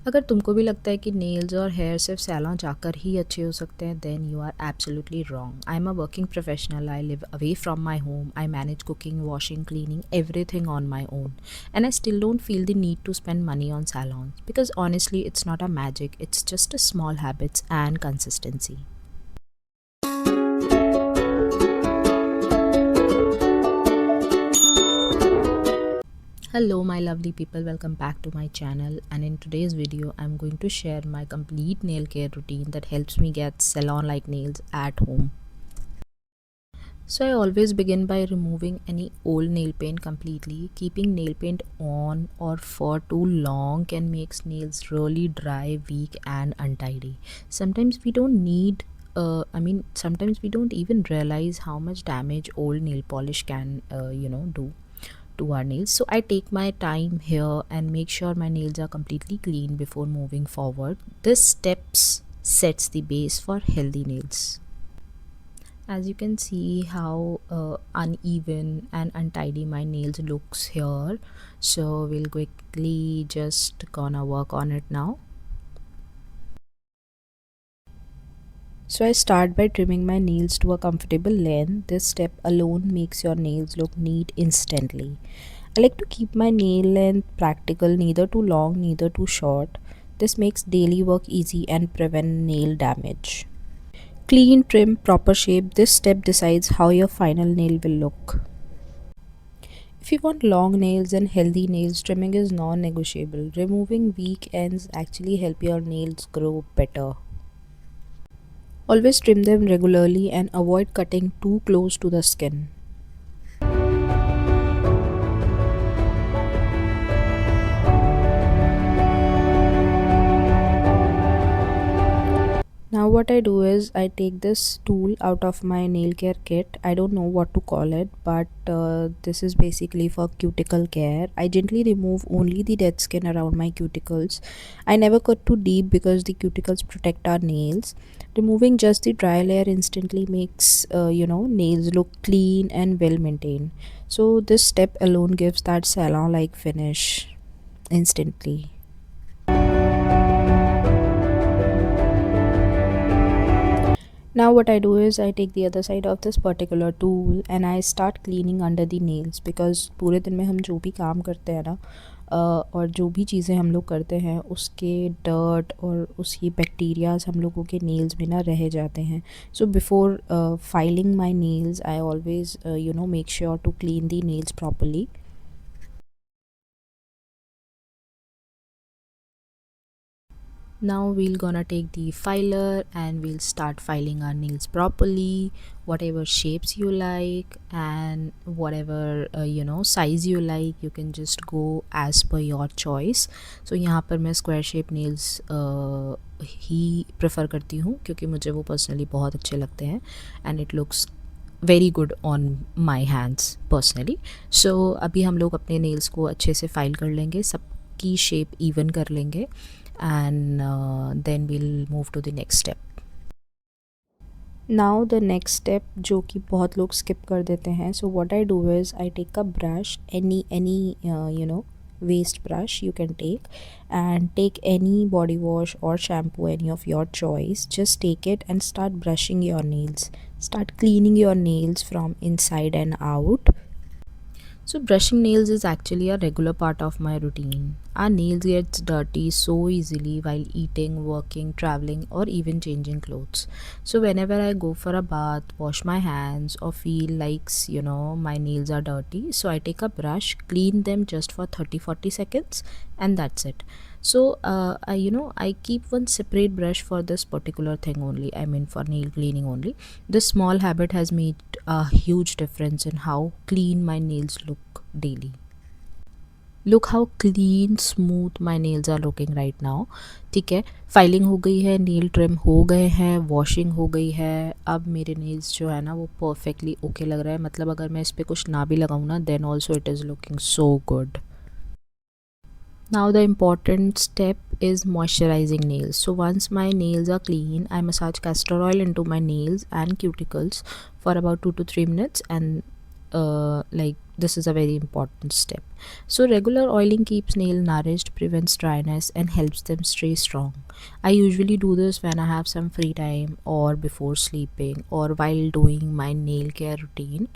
अगर तुमको भी लगता है कि नेल्स और हेयर सिर्फ सैलून जाकर ही अच्छे हो सकते हैं, then you are absolutely wrong. I am a working professional. I live away from my home. I manage cooking, washing, cleaning, everything on my own. And I still don't feel the need to spend money on salons because honestly, it's not a magic, it's just a small habits and consistency. Hello my lovely people, welcome back to my channel, and in today's video I'm going to share my complete nail care routine that helps me get salon like nails at home. So I always begin by removing any old nail paint completely. Keeping nail paint on or for too long can make nails really dry, weak and untidy. Sometimes we don't need sometimes we don't even realize how much damage old nail polish can do to our nails. So I take my time here and make sure my nails are completely clean before moving forward. This steps sets the base for healthy nails. As you can see how uneven and untidy my nails looks here, so we'll quickly just gonna work on it now. So I start by trimming my nails to a comfortable length. This step alone makes your nails look neat instantly. I like to keep my nail length practical, neither too long, neither too short. This makes daily work easy and prevent nail damage. Clean, trim, proper shape. This step decides how your final nail will look. If you want long nails and healthy nails, trimming is non-negotiable. Removing weak ends actually help your nails grow better. Always trim them regularly and avoid cutting too close to the skin. Now what I do is I take this tool out of my nail care kit. I don't know what to call it, but this is basically for cuticle care. I gently remove only the dead skin around my cuticles. I never cut too deep because the cuticles protect our nails. Removing just the dry layer instantly makes nails look clean and well maintained. So this step alone gives that salon like finish instantly. Now what I do is I take the other side of this particular tool and I start cleaning under the nails, because पूरे दिन में हम जो भी काम करते हैं ना और जो भी चीज़ें हम लोग करते हैं उसके डर्ट और उसकी बैक्टीरियाज हम लोगों के नेल्स में ना रह जाते हैं. So before filing my nails I always make sure to clean the nails properly. Now we'll gonna take the filer and we'll start filing our nails properly, whatever shapes you like and whatever size you like. You can just go as per your choice. So यहाँ पर मैं square shape nails ही prefer करती हूँ क्योंकि मुझे वो personally बहुत अच्छे लगते हैं and it looks very good on my hands personally. So अभी हम लोग अपने नेल्स को अच्छे से फाइल कर लेंगे, सबकी शेप इवन कर लेंगे and then we'll move to the next step. Now the next step जो कि बहुत लोग skip कर देते हैं. So what I do is I take a brush, any waste brush you can take, and take any body wash or shampoo, any of your choice. Just take it and start brushing your nails. Start cleaning your nails from inside and out. So brushing nails is actually a regular part of my routine. Our nails get dirty so easily while eating, working, traveling or even changing clothes. So whenever I go for a bath, wash my hands or feel like my nails are dirty, so I take a brush, clean them just for 30-40 seconds and that's it. So I keep one separate brush for this particular thing only, I mean for nail cleaning only. This small habit has made a huge difference in how clean my nails look daily. Look how clean, smooth my nails are looking right now. ठीक है, filing हो गई है, nail trim हो गए हैं, washing हो गई है. अब मेरे नेल्स जो है ना वो परफेक्टली ओके लग रहा है. मतलब अगर मैं इस पर कुछ ना भी लगाऊँ ना, then also it is looking so good. Now the important step is moisturizing nails. So once my nails are clean, I massage castor oil into my nails and cuticles for about 2 to 3 minutes and this is a very important step. So regular oiling keeps nail nourished, prevents dryness, and helps them stay strong. I usually do this when I have some free time, or before sleeping, or while doing my nail care routine.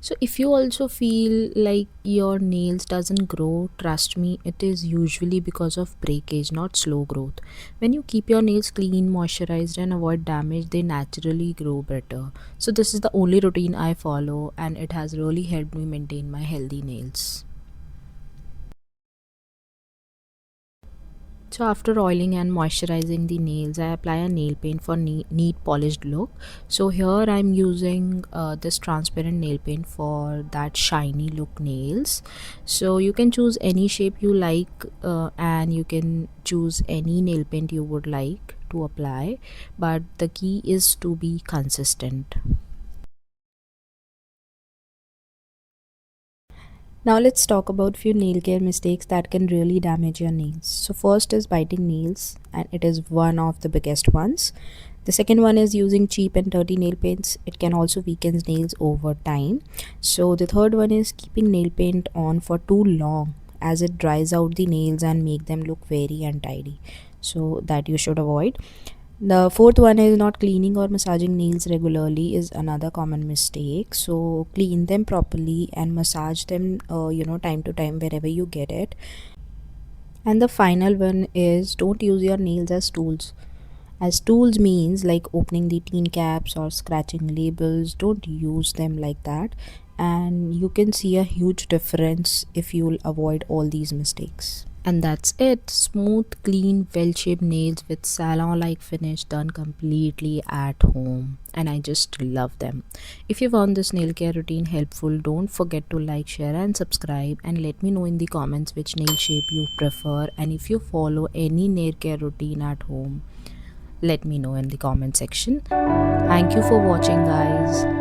So if you also feel like your nails doesn't grow, trust me, it is usually because of breakage, not slow growth. When you keep your nails clean, moisturized, and avoid damage, they naturally grow better. So this is the only routine I follow, and it has really helped me maintain my healthy nails. So after oiling and moisturizing the nails, I apply a nail paint for neat polished look. So here I'm using this transparent nail paint for that shiny look nails. So you can choose any shape you like, and you can choose any nail paint you would like to apply, but the key is to be consistent. Now let's talk about few nail care mistakes that can really damage your nails. So first is biting nails, and it is one of the biggest ones. The second one is using cheap and dirty nail paints. It can also weaken nails over time. So the third one is keeping nail paint on for too long, as it dries out the nails and make them look very untidy. So that you should avoid. The fourth one is not cleaning or massaging nails regularly is another common mistake. So clean them properly and massage them, time to time wherever you get it. And the final one is don't use your nails as tools. As tools means like opening the tin caps or scratching labels. Don't use them like that. And you can see a huge difference if you'll avoid all these mistakes. And that's it. Smooth, clean, well shaped nails with salon like finish done completely at home. And I just love them. If you found this nail care routine helpful, don't forget to like, share, and subscribe. And let me know in the comments which nail shape you prefer. And if you follow any nail care routine at home, let me know in the comment section. Thank you for watching, guys.